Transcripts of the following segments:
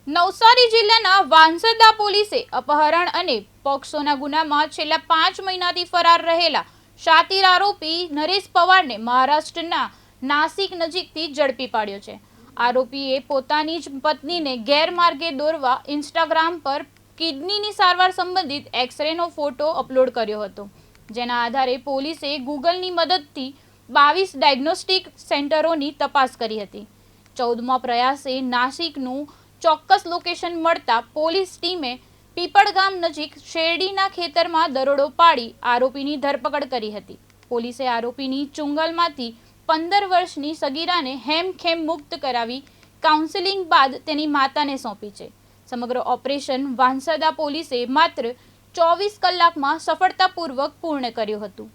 નવસારી જિલ્લાના વાંસદા પોલીસે અપહરણ અને પોક્સોના ગુનામાં છેલ્લા 5 મહિનાથી ફરાર રહેલા શાતીર આરોપી નરેશ પવારને મહારાષ્ટ્રના નાસિક નજીકથી ઝડપી પાડ્યો છે. આરોપીએ પોતાની જ પત્નીને ગેરમાર્ગે દોરવા ઇન્સ્ટાગ્રામ પર કિડનીની સારવાર સંબંધિત એક્સરેનો ફોટો અપલોડ કર્યો હતો, જેના આધારે પોલીસે ગૂગલની મદદથી 22 ડાયગ્નોસ્ટિક સેન્ટરોની તપાસ કરી હતી. 14મા પ્રયાસે નાસિકનું ચોક્કસ લોકેશન મળતા પોલીસ ટીમે પીપળગામ નજીક શેરડીના ખેતરમાં દરોડો પાડી આરોપીની ધરપકડ કરી હતી. પોલીસે આરોપીની ચુંગલમાંથી 15 વર્ષની સગીરાને હેમખેમ મુક્ત કરાવી કાઉન્સેલિંગ બાદ તેની માતાને સોંપી છે. સમગ્ર ઓપરેશન વાંસદા પોલીસે માત્ર 24 કલાકમાં સફળતાપૂર્વક પૂર્ણ કર્યું હતું.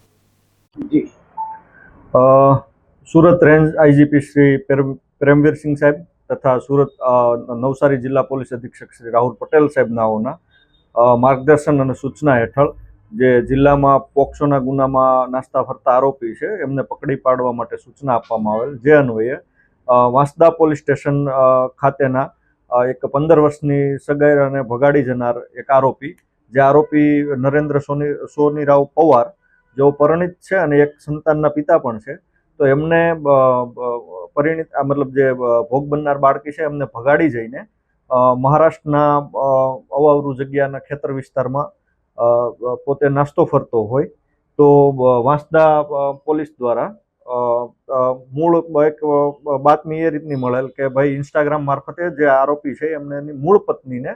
જી સુરત રેન્જ આઈજીપી શ્રી પ્રેમવીરસિંહ સાહેબ તથા સુરત નવસારી જિલ્લા પોલીસ અધિક્ષક શ્રી રાહુલ પટેલ સાહેબનાઓના માર્ગદર્શન અને સૂચના હેઠળ જે જિલ્લામાં પોક્સોના ગુનામાં નાસ્તા ફરતા આરોપી છે એમને પકડી પાડવા માટે સૂચના આપવામાં આવેલ, જે અન્વયે વાંસદા પોલીસ સ્ટેશન ખાતેના એક 15 વર્ષની સગાઈને ભગાડી જનાર એક આરોપી, જે આરોપી નરેન્દ્ર સોનીરાવ પવાર, જેઓ પરિણીત છે અને એક સંતાનના પિતા પણ છે, તો એમને પરિણીત મતલબ જે ભોગ બનનાર બાળકી છે એમને ભગાડી જઈને મહારાષ્ટ્રના અવાવરૂ જગ્યાના ખેતર વિસ્તારમાં પોતે નાસ્તો ફરતો હોય તો વાંસદા પોલીસ દ્વારા મૂળ એક બાતમી એ રીતની મળેલ કે ભાઈ ઇન્સ્ટાગ્રામ મારફતે જે આરોપી છે એમને એની મૂળ પત્નીને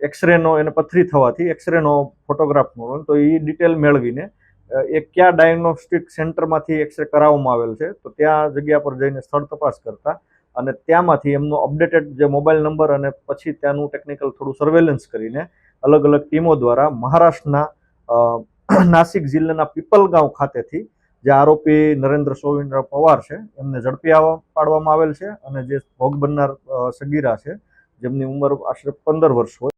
એક્સરેનો એને પથરી થવાથી એક્સરેનો ફોટોગ્રાફ મળ્યો, તો એ ડિટેલ મેળવીને એ કયા ડાયગ્નોસ્ટિક સેન્ટરમાંથી એક્સરે કરાવવામાં આવેલ છે તો ત્યાં જગ્યા પર જઈને સ્થળ તપાસ કરતા અને ત્યાંમાંથી એમનો અપડેટેડ જે મોબાઈલ નંબર અને પછી ત્યાંનું ટેકનિકલ થોડું સર્વેલન્સ કરીને અલગ અલગ ટીમો દ્વારા મહારાષ્ટ્રના નાસિક જિલ્લાના પીપલગાંવ ખાતેથી જે આરોપી નરેન્દ્ર સોનીરાવ પવાર છે એમને ઝડપી પાડવામાં આવેલ છે અને જે ભોગ બનનાર સગીરા છે જેમની ઉંમર આશરે 15 વર્ષ હોય